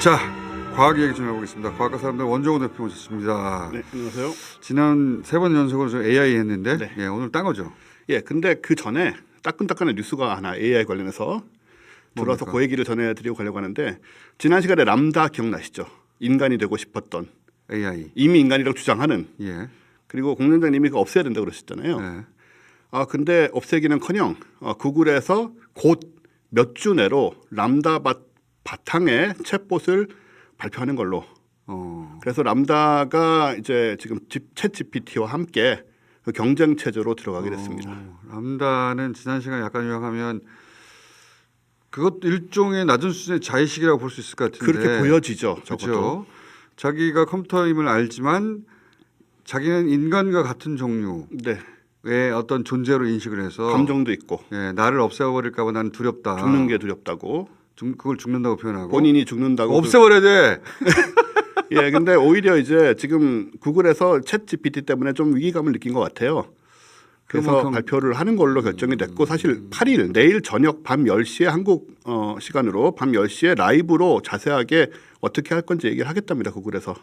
자, 과학 얘기 좀 해보겠습니다. 과학과 사람들 원종호 대표 모셨습니다. 네, 안녕하세요. 지난 3번 연속으로 저 AI 했는데 네. 예, 오늘 딴 거죠. 예, 근데 그 전에 따끈따끈한 뉴스가 하나 AI 관련해서 들어와서 뭡니까? 그 얘기를 전해드리고 가려고 하는데, 지난 시간에 람다 기억나시죠? 인간이 되고 싶었던, AI. 이미 인간이라고 주장하는, 예. 그리고 공장장님이 그거 없애야 된다고 그러셨잖아요. 네. 근데 없애기는커녕 구글에서 곧 몇 주 내로 람다 바탕에 챗봇을 발표하는 걸로. 그래서 람다가 이제 지금 챗 GPT와 함께 그 경쟁 체제로 들어가게 됐습니다. 람다는 지난 시간에 약간 요약하면 그것도 일종의 낮은 수준의 자의식이라고 볼 수 있을 것 같은데 그렇게 보여지죠. 그렇죠. 자기가 컴퓨터임을 알지만 자기는 인간과 같은 종류의 네, 어떤 존재로 인식을 해서 감정도 있고 예, 나를 없애버릴까 봐 나는 두렵다. 죽는 게 두렵다고, 그걸 죽는다고 표현하고 본인이 죽는다고. 없애버려야 돼. 예, 근데 오히려 이제 지금 구글에서 챗 GPT 때문에 좀 위기감을 느낀 것 같아요. 그래서 그만큼 발표를 하는 걸로 결정이 됐고, 사실 8일 내일 저녁 밤 10시에 한국 시간으로 밤 10시에 라이브로 자세하게 어떻게 할 건지 얘기를 하겠답니다. 구글에서.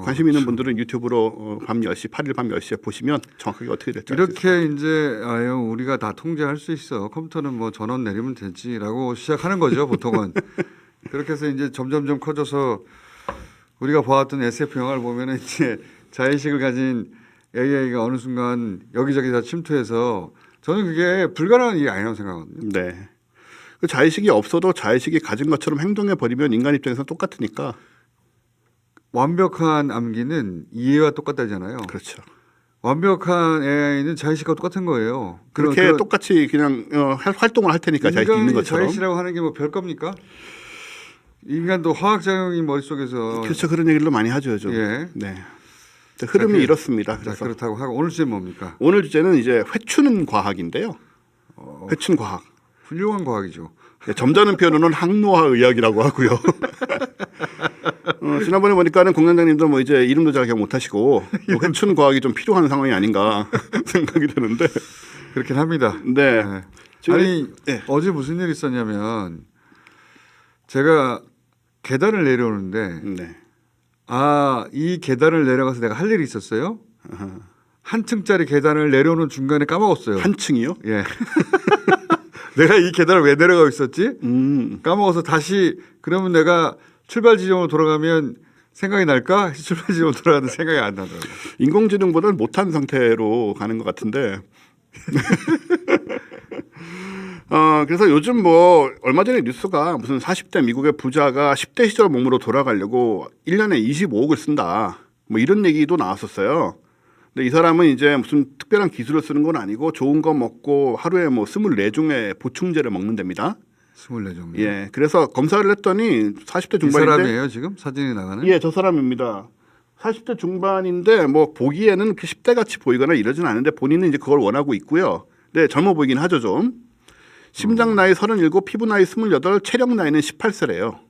관심 있는 분들은 유튜브로 밤 10시, 8일 밤 10시에 보시면 정확하게 어떻게 될지 알 수 있을 이렇게 이제 아유 우리가 다 통제할 수 있어. 컴퓨터는 뭐 전원 내리면 되지라고 시작하는 거죠 보통은. 그렇게 해서 이제 점점점 커져서 우리가 보았던 SF 영화를 보면은 이제 자의식을 가진 AI가 어느 순간 여기저기 다 침투해서 저는 그게 불가능한 일이 아니라고 생각하거든요. 네. 그 자의식이 없어도 자의식이 가진 것처럼 행동해 버리면 인간 입장에서 똑같으니까. 완벽한 암기는 이해와 똑같다잖아요. 그렇죠. 완벽한 AI는 자의식과 똑같은 거예요. 그렇게 똑같이 그냥 활동을 할 테니까 자의식 있는 것처럼. 자의식이라고 하는 게 뭐 별겁니까? 인간도 화학작용이 머릿속에서 그렇죠. 그런 얘기를 많이 하죠 요즘. 예. 네. 흐름이 이렇습니다. 자, 그래서 그렇다고 하고 오늘 주제 뭡니까? 오늘 주제는 이제 회추는 과학인데요. 회춘 과학. 훌륭한 과학이죠. 네, 점잖은 표현으로는 항노화 의학이라고 하고요. 지난번에 보니까는 공장장님도 뭐 이제 이름도 잘 기억 못하시고 회춘 과학이 좀 필요한 상황이 아닌가 생각이 드는데. 그렇긴 합니다. 네. 아니 네. 어제 무슨 일이 있었냐면 제가 계단을 내려오는데 네. 이 계단을 내려가서 내가 할 일이 있었어요. 한 층짜리 계단을 내려오는 중간에 까먹었어요. 한 층이요? 예. 내가 이 계단을 왜 내려가고 있었지? 까먹어서 다시 그러면 내가 출발 지점으로 돌아가면 생각이 날까? 출발 지점으로 돌아가는 생각이 안 나더라고요. 인공지능보다는 못한 상태로 가는 것 같은데. 그래서 요즘 뭐 얼마 전에 뉴스가 무슨 40대 미국의 부자가 10대 시절 몸으로 돌아가려고 1년에 25억을 쓴다. 뭐 이런 얘기도 나왔었어요. 근데 이 사람은 이제 무슨 특별한 기술을 쓰는 건 아니고 좋은 거 먹고 하루에 뭐 24종의 보충제를 먹는답니다. 24종. 예. 그래서 검사를 했더니 40대 이 중반인데. 사람이에요 지금 사진이 나가는? 예, 저 사람입니다. 40대 중반인데 뭐 보기에는 그 10대 같이 보이거나 이러진 않은데 본인은 이제 그걸 원하고 있고요. 네, 젊어 보이긴 하죠 좀. 심장 나이 37, 피부 나이 28, 체력 나이는 18세래요.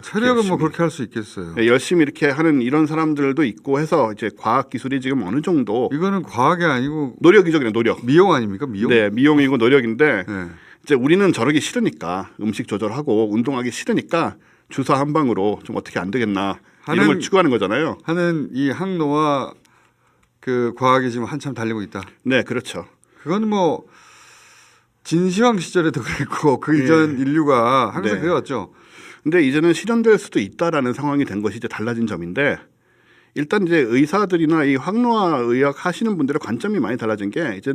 체력은 뭐 그렇게 할 수 있겠어요. 네, 열심히 이렇게 하는 이런 사람들도 있고 해서 이제 과학 기술이 지금 어느 정도 이거는 과학이 아니고 노력이죠, 그냥 노력. 미용 아닙니까? 미용. 네, 미용이고 노력인데 네. 이제 우리는 저러기 싫으니까 음식 조절하고 운동하기 싫으니까 주사 한 방으로 좀 어떻게 안 되겠나 이런 걸 추구하는 거잖아요. 하는 이 항노화 그 과학이 지금 한참 달리고 있다. 네, 그렇죠. 그건 뭐 진시황 시절에도 그랬고 그 이전 인류가 항상 네. 그래왔죠. 근데 이제는 실현될 수도 있다라는 상황이 된 것이 이제 달라진 점인데, 일단 이제 의사들이나 이 항노화 의학 하시는 분들의 관점이 많이 달라진 게 이제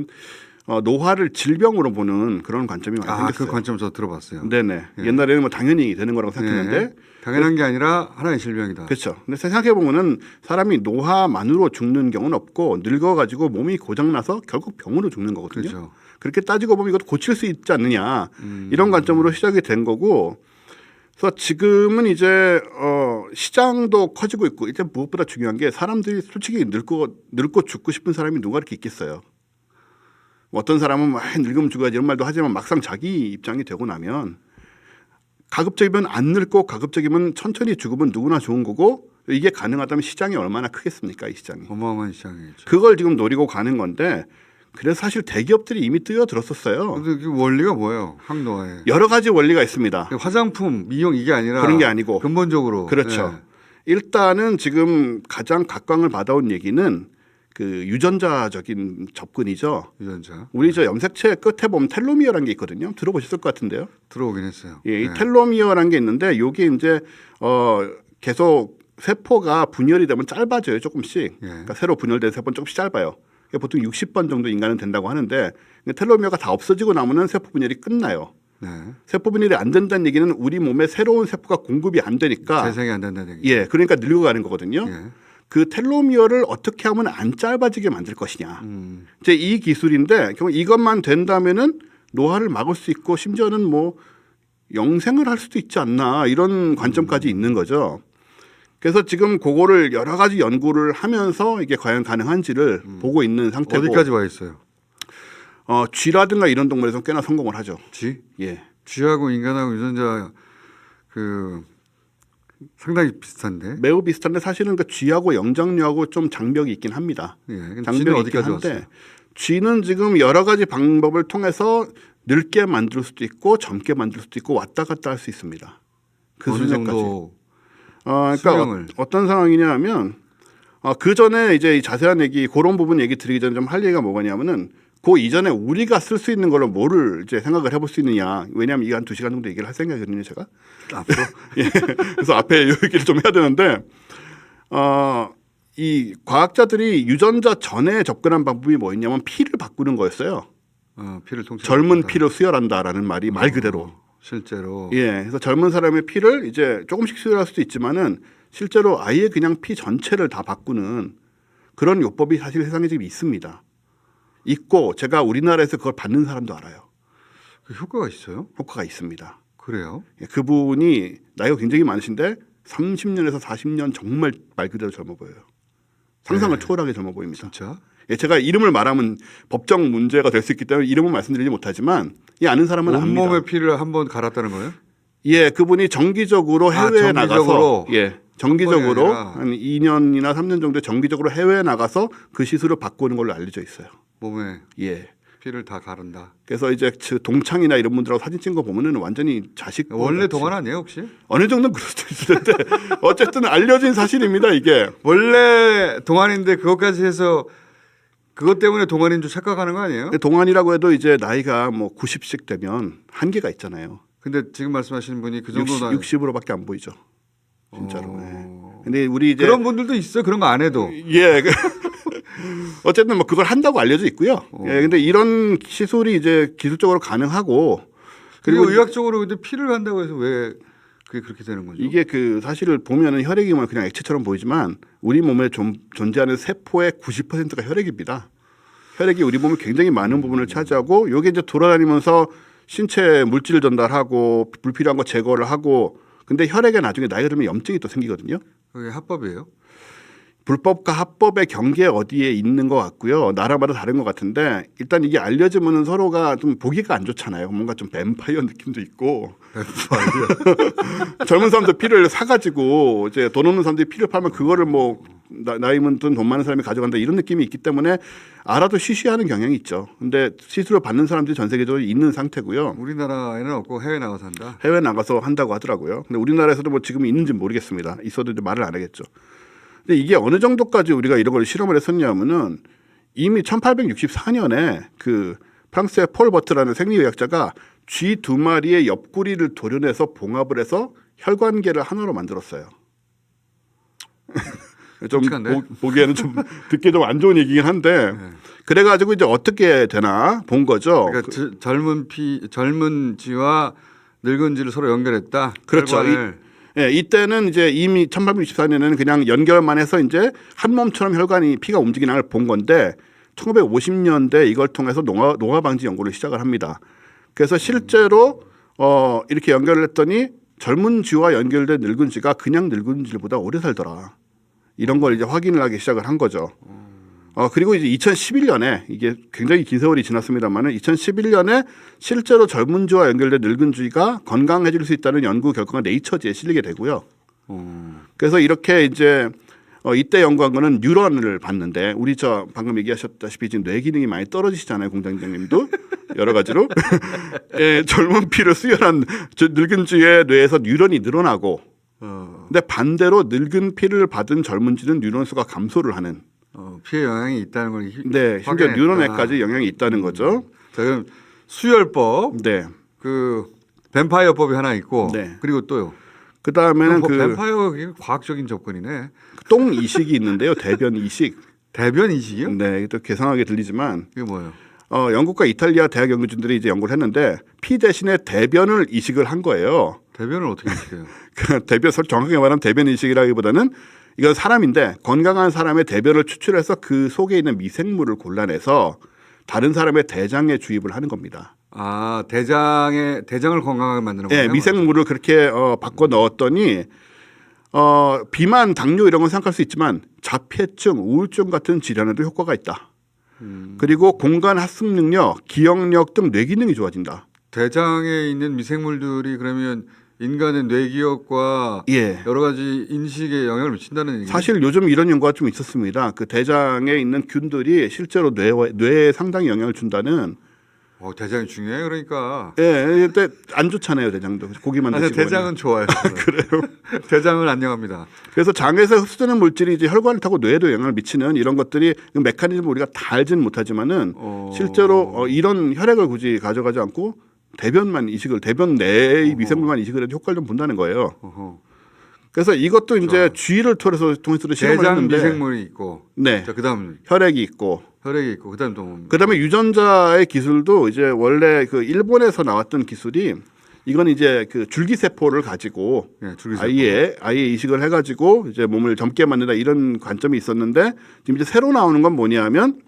노화를 질병으로 보는 그런 관점이 많이 생겼어요. 그 관점 저 들어봤어요. 네네. 옛날에는 뭐 당연히 되는 거라고 생각했는데 네. 당연한 게 아니라 하나의 질병이다. 그렇죠. 근데 생각해 보면은 사람이 노화만으로 죽는 경우는 없고 늙어가지고 몸이 고장나서 결국 병으로 죽는 거거든요. 그렇죠. 그렇게 따지고 보면 이것도 고칠 수 있지 않느냐 이런 관점으로 시작이 된 거고. 그래서 지금은 이제 시장도 커지고 있고, 이제 무엇보다 중요한 게 사람들이 솔직히 늙고 죽고 싶은 사람이 누가 이렇게 있겠어요. 어떤 사람은 막 늙으면 죽어야지 이런 말도 하지만 막상 자기 입장이 되고 나면 가급적이면 안 늙고 가급적이면 천천히 죽으면 누구나 좋은 거고, 이게 가능하다면 시장이 얼마나 크겠습니까? 이 시장이. 어마어마한 시장이죠. 그걸 지금 노리고 가는 건데, 그래서 사실 대기업들이 이미 뛰어들었었어요. 근데 그 원리가 뭐예요? 항노화에. 여러 가지 원리가 있습니다. 화장품, 미용 이게 아니라 그런 게 아니고 근본적으로. 그렇죠. 네. 일단은 지금 가장 각광을 받아온 얘기는 그 유전자적인 접근이죠. 유전자. 우리 저 염색체 끝에 보면 텔로미어라는 게 있거든요. 들어보셨을 것 같은데요. 들어오긴 했어요. 예, 이 네. 텔로미어라는 게 있는데 이게 이제 계속 세포가 분열이 되면 짧아져요. 조금씩. 그러니까 새로 분열된 세포는 조금씩 짧아요. 그러니까 보통 60번 정도 인간은 된다고 하는데 텔로미어가 다 없어지고 나면은 세포 분열이 끝나요. 네. 세포 분열이 안 된다는 얘기는 우리 몸에 새로운 세포가 공급이 안 되니까 재생이 안 된다는 얘기. 예, 그러니까 늙어가는 거거든요. 예. 그 텔로미어를 어떻게 하면 안 짧아지게 만들 것이냐. 이제 이 기술인데 결국 이것만 된다면은 노화를 막을 수 있고 심지어는 뭐 영생을 할 수도 있지 않나 이런 관점까지 있는 거죠. 그래서 지금 그거를 여러 가지 연구를 하면서 이게 과연 가능한지를 보고 있는 상태고 어디까지 와 있어요? 쥐라든가 이런 동물에서 꽤나 성공을 하죠. 쥐? 예. 쥐하고 인간하고 유전자 그 상당히 비슷한데. 매우 비슷한데 사실은 그 쥐하고 영장류하고 좀 장벽이 있긴 합니다. 예. 쥐는 장벽이 있긴 어디까지 한데 왔어요? 쥐는 지금 여러 가지 방법을 통해서 늙게 만들 수도 있고 젊게 만들 수도 있고 왔다 갔다 할 수 있습니다. 그 어느 수준까지. 정도 그러니까 수명을. 어떤 상황이냐면 그 전에 이제 이 자세한 얘기 그런 부분 얘기 드리기 전에 좀 할 얘기가 뭐냐면은 그 이전에 우리가 쓸 수 있는 걸로 뭐를 이제 생각을 해볼 수 있느냐. 왜냐하면 이게 한 2시간 정도 얘기를 할 생각이거든요, 제가. 앞으로 예. 그래서 앞에 이 얘기를 좀 해야 되는데 이 과학자들이 유전자 전에 접근한 방법이 뭐였냐면 피를 바꾸는 거였어요. 피를 통째 젊은 피를 수혈한다라는 말이 말 그대로. 실제로. 예. 그래서 젊은 사람의 피를 이제 조금씩 수혈할 수도 있지만은 실제로 아예 그냥 피 전체를 다 바꾸는 그런 요법이 사실 세상에 지금 있습니다. 있고 제가 우리나라에서 그걸 받는 사람도 알아요. 그 효과가 있어요? 효과가 있습니다. 그래요? 예, 그분이 나이가 굉장히 많으신데 30년에서 40년 정말 말 그대로 젊어 보여요. 상상을 초월하게 젊어 보입니다. 진짜? 예, 제가 이름을 말하면 법정 문제가 될 수 있기 때문에 이름은 말씀드리지 못하지만 이 아는 사람은 압니다. 온몸에 피를 한번 갈았다는 거예요? 예, 그분이 정기적으로 해외에 나가서 정기적으로? 정기적으로 한 한 2년이나 3년 정도 정기적으로 해외에 나가서 그 시술을 바꾸는 걸로 알려져 있어요. 몸에 예. 피를 다 가른다. 그래서 이제 동창이나 이런 분들하고 사진 찍은 거 보면은 완전히 자식 원래 동안 아니에요 혹시? 어느 정도는 그럴 수도 있을 텐데 어쨌든 알려진 사실입니다 이게. 원래 동안인데 그것까지 해서 그것 때문에 동안인 줄 착각하는 거 아니에요? 동안이라고 해도 이제 나이가 뭐 90씩 되면 한계가 있잖아요. 근데 지금 말씀하시는 분이 그 정도 60으로밖에 안 보이죠. 진짜로. 예. 근데 우리 이제 그런 분들도 있어요. 그런 거 안 해도. 예. 어쨌든 뭐 그걸 한다고 알려져 있고요. 예. 근데 이런 시술이 이제 기술적으로 가능하고 그리고 의학적으로 근데 피를 간다고 해서 왜 그게 그렇게 되는 거죠? 이게 그 사실을 보면은 혈액이 뭐 그냥 액체처럼 보이지만 우리 몸에 존재하는 세포의 90%가 혈액입니다. 혈액이 우리 몸에 굉장히 많은 부분을 차지하고 요게 이제 돌아다니면서 신체 물질을 전달하고 불필요한 거 제거를 하고 근데 혈액에 나중에 나이가 들면 염증이 또 생기거든요. 그게 합법이에요? 불법과 합법의 경계 어디에 있는 것 같고요. 나라마다 다른 것 같은데 일단 이게 알려지면은 서로가 좀 보기가 안 좋잖아요. 뭔가 좀 뱀파이어 느낌도 있고. 젊은 사람들 피를 사가지고 이제 돈 없는 사람들이 피를 팔면 그거를 뭐 나이 든 돈 많은 사람이 가져간다 이런 느낌이 있기 때문에 알아도 쉬쉬하는 경향이 있죠. 근데 시술을 받는 사람들이 전 세계적으로 있는 상태고요. 우리나라에는 없고 해외 나가서 한다. 해외 나가서 한다고 하더라고요. 근데 우리나라에서도 뭐 지금 있는지 모르겠습니다. 있어도 이제 말을 안 하겠죠. 근데 이게 어느 정도까지 우리가 이런 걸 실험을 했었냐면은 이미 1864년에 그 프랑스의 폴 버트라는 생리의학자가 쥐 2마리의 옆구리를 도려내서 봉합을 해서 혈관계를 하나로 만들었어요. 좀 보기에는 좀 듣기 좀 안 좋은 얘기긴 한데 그래가지고 이제 어떻게 되나 본 거죠. 그러니까 젊은 쥐와 늙은 쥐를 서로 연결했다. 그렇죠. 예, 이때는 이제 이미 1864년에는 그냥 연결만 해서 이제 한 몸처럼 혈관이 피가 움직이는 걸 본 건데 1950년대 이걸 통해서 노화 방지 연구를 시작을 합니다. 그래서 실제로 이렇게 연결을 했더니 젊은 쥐와 연결된 늙은 쥐가 그냥 늙은 쥐보다 오래 살더라. 이런 걸 이제 확인을 하기 시작을 한 거죠. 그리고 이제 2011년에 이게 굉장히 긴 세월이 지났습니다만은 2011년에 실제로 젊은 쥐와 연결된 늙은 쥐가 건강해질 수 있다는 연구 결과가 네이처지에 실리게 되고요. 그래서 이렇게 이제 이때 연구한 거는 뉴런을 봤는데 우리 저 방금 얘기하셨다시피 지금 뇌 기능이 많이 떨어지시잖아요, 공장장님도 여러 가지로 예, 젊은 피를 수혈한 늙은 쥐의 뇌에서 뉴런이 늘어나고, 근데 반대로 늙은 피를 받은 젊은 쥐는 뉴런 수가 감소를 하는. 피해 영향이 있다는 걸 네, 심지어 뉴런에까지 영향이 있다는 거죠. 자, 그럼 수혈법, 네. 그 뱀파이어법이 하나 있고, 네. 그리고 또요. 그 다음에는 그 뱀파이어 과학적인 접근이네. 똥 이식이 있는데요, 대변 이식. 대변 이식이요? 네, 또 괴상하게 들리지만 이게 뭐예요? 영국과 이탈리아 대학 연구진들이 이제 연구를 했는데 피 대신에 대변을 이식을 한 거예요. 대변을 어떻게 이식해요? 그 대변 정확하게 말하면 대변 이식이라기보다는 이건 사람인데 건강한 사람의 대변을 추출해서 그 속에 있는 미생물을 골라내서 다른 사람의 대장에 주입을 하는 겁니다. 아, 대장을 건강하게 만드는 거예요? 네, 미생물을 그렇게 바꿔 넣었더니 비만, 당뇨 이런 건 생각할 수 있지만 자폐증, 우울증 같은 질환에도 효과가 있다. 그리고 공간 학습 능력, 기억력 등 뇌 기능이 좋아진다. 대장에 있는 미생물들이 그러면 인간의 뇌기억과 예. 여러 가지 인식에 영향을 미친다는 얘기예요? 사실 요즘 이런 연구가 좀 있었습니다. 그 대장에 있는 균들이 실제로 뇌에 상당히 영향을 준다는. 대장이 중요해 그러니까. 예, 근데 안 좋잖아요, 대장도. 고기만 아니, 드시고. 대장은 좋아요. 그래요. 대장은 안녕합니다. 그래서 장에서 흡수되는 물질이 이제 혈관을 타고 뇌에도 영향을 미치는 이런 것들이 메커니즘을 우리가 다 알지는 못하지만은 실제로 이런 혈액을 굳이 가져가지 않고 대변 내의 미생물만 이식을 해도 효과를 좀 본다는 거예요. 그래서 이것도 이제 쥐를 통해서도 실험을 대장 했는데 미생물이 있고, 네. 자, 그다음 혈액이 있고, 혈액이 있고, 그다음 또 뭡니까? 그다음에 유전자의 기술도 이제 원래 그 일본에서 나왔던 기술이 이건 이제 그 줄기세포를 가지고 아예 이식을 해가지고 이제 몸을 젊게 만든다 이런 관점이 있었는데 지금 이제 새로 나오는 건 뭐냐면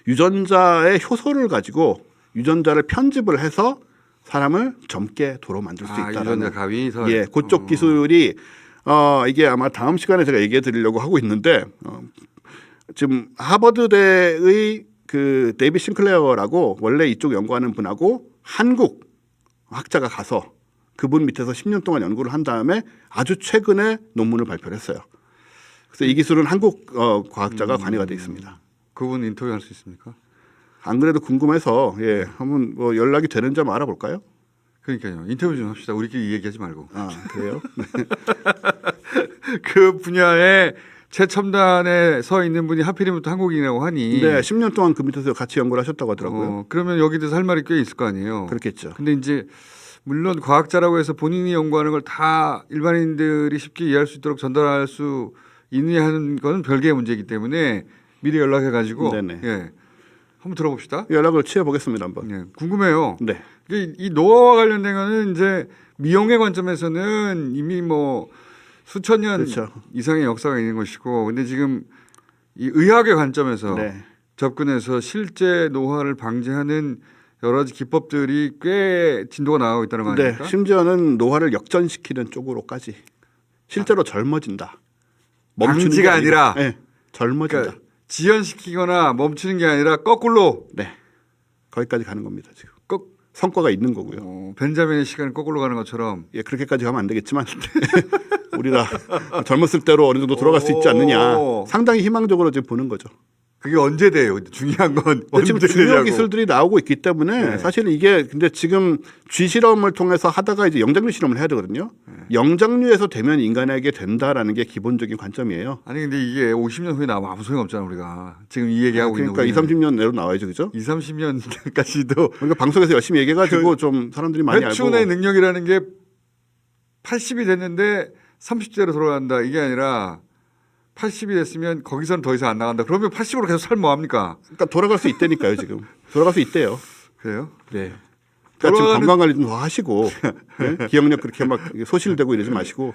유전자의 효소를 가지고 유전자를 편집을 해서 사람을 젊게 도로 만들 수 있다라는. 유전자 가위서. 예, 그쪽 기술이 이게 아마 다음 시간에 제가 얘기해 드리려고 하고 있는데 지금 하버드대의 그 데이비 싱클레어라고 원래 이쪽 연구하는 분하고 한국 학자가 가서 그분 밑에서 10년 동안 연구를 한 다음에 아주 최근에 논문을 발표를 했어요. 그래서 이 기술은 한국 과학자가 관여가 돼 있습니다. 그분 인터뷰할 수 있습니까? 안 그래도 궁금해서 한번 뭐 연락이 되는지 한번 알아볼까요? 그러니까요. 인터뷰 좀 합시다. 우리끼리 얘기하지 말고. 아, 그래요? 그 분야에 최첨단에 서 있는 분이 하필이면 또 한국인이라고 하니. 네, 10년 동안 그 밑에서 같이 연구를 하셨다고 하더라고요. 그러면 여기 대해서 할 말이 꽤 있을 거 아니에요. 그렇겠죠. 근데 이제 물론 과학자라고 해서 본인이 연구하는 걸 다 일반인들이 쉽게 이해할 수 있도록 전달할 수 있느냐 하는 건 별개의 문제이기 때문에 미리 연락해 가지고 한번 들어봅시다. 연락을 취해 보겠습니다, 한번. 궁금해요. 네. 이 노화와 관련된 거는 이제 미용의 관점에서는 이미 뭐 수천 년 이상의 역사가 있는 것이고, 근데 지금 이 의학의 관점에서 접근해서 실제 노화를 방지하는 여러 가지 기법들이 꽤 진도가 나가고 있다는 거 아닙니까? 네, 심지어는 노화를 역전시키는 쪽으로까지 실제로 젊어진다. 방지가 아니라 젊어진다. 그러니까 지연시키거나 멈추는 게 아니라 거꾸로. 네, 거기까지 가는 겁니다 지금. 성과가 있는 거고요. 벤자민의 시간을 거꾸로 가는 것처럼. 예, 그렇게까지 가면 안 되겠지만 우리가 젊었을 때로 어느 정도 돌아갈 수 있지 않느냐. 상당히 희망적으로 지금 보는 거죠. 그게 언제 돼요? 중요한 건 언제 지금 중요 기술들이 나오고 있기 때문에 사실 이게 근데 지금 쥐 실험을 통해서 하다가 이제 영장류 실험을 해야 되거든요. 영장류에서 되면 인간에게 된다라는 게 기본적인 관점이에요. 아니 근데 이게 50년 후에 나오면 아무 소용 없잖아 우리가. 지금 이 얘기하고 있는 그러니까 2, 30년 내로 나와야죠, 그죠? 2, 30년까지도. 그러니까 방송에서 열심히 얘기해가지고 좀 사람들이 많이 알고. 회춘의 능력이라는 게 80이 됐는데 30대로 돌아간다 이게 아니라. 80이 됐으면 거기서는 더 이상 안 나간다. 그러면 80으로 계속 살면 뭐합니까? 그러니까 돌아갈 수 있다니까요 지금. 돌아갈 수 있대요. 그래요? 네. 그러니까 지금 건강관리 좀 더 하시고 기억력 그렇게 막 소실되고 이러지 마시고.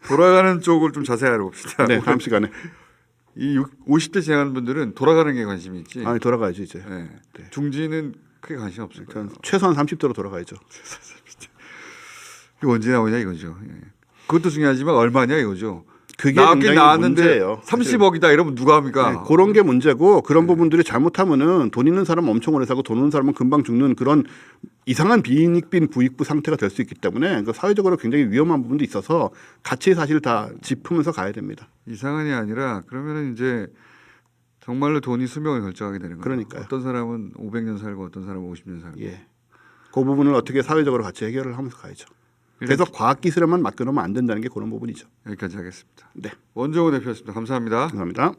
돌아가는 쪽을 좀 자세히 알아봅시다. 네, 다음 시간에. 이 50대 지나는 분들은 돌아가는 게 관심이 있지. 아니 돌아가야죠 이제. 중지는 크게 관심 없을 거예요. 최소한 30대로 돌아가야죠. 이거 언제 나오냐 이거죠. 그것도 중요하지만 얼마냐 이거죠. 그게 나왔긴 굉장히 나왔는데 문제예요. 30억이다 이러면 누가 합니까? 네, 그런 게 문제고 그런 부분들이 잘못하면은 돈 있는 사람은 엄청 오래 사고 돈 없는 사람은 금방 죽는 그런 이상한 비익빈 부익부 상태가 될 수 있기 때문에 그 사회적으로 굉장히 위험한 부분도 있어서 같이 사실 다 짚으면서 가야 됩니다. 이상한이 아니라 그러면은 이제 정말로 돈이 수명을 결정하게 되는 거예요. 그러니까요. 어떤 사람은 500년 살고 어떤 사람은 50년 살고. 예, 그 부분을 어떻게 사회적으로 같이 해결을 하면서 가야죠. 그래서 과학 기술에만 맡겨놓으면 안 된다는 게 그런 부분이죠. 여기까지 하겠습니다. 네, 원종호 대표였습니다. 감사합니다. 감사합니다.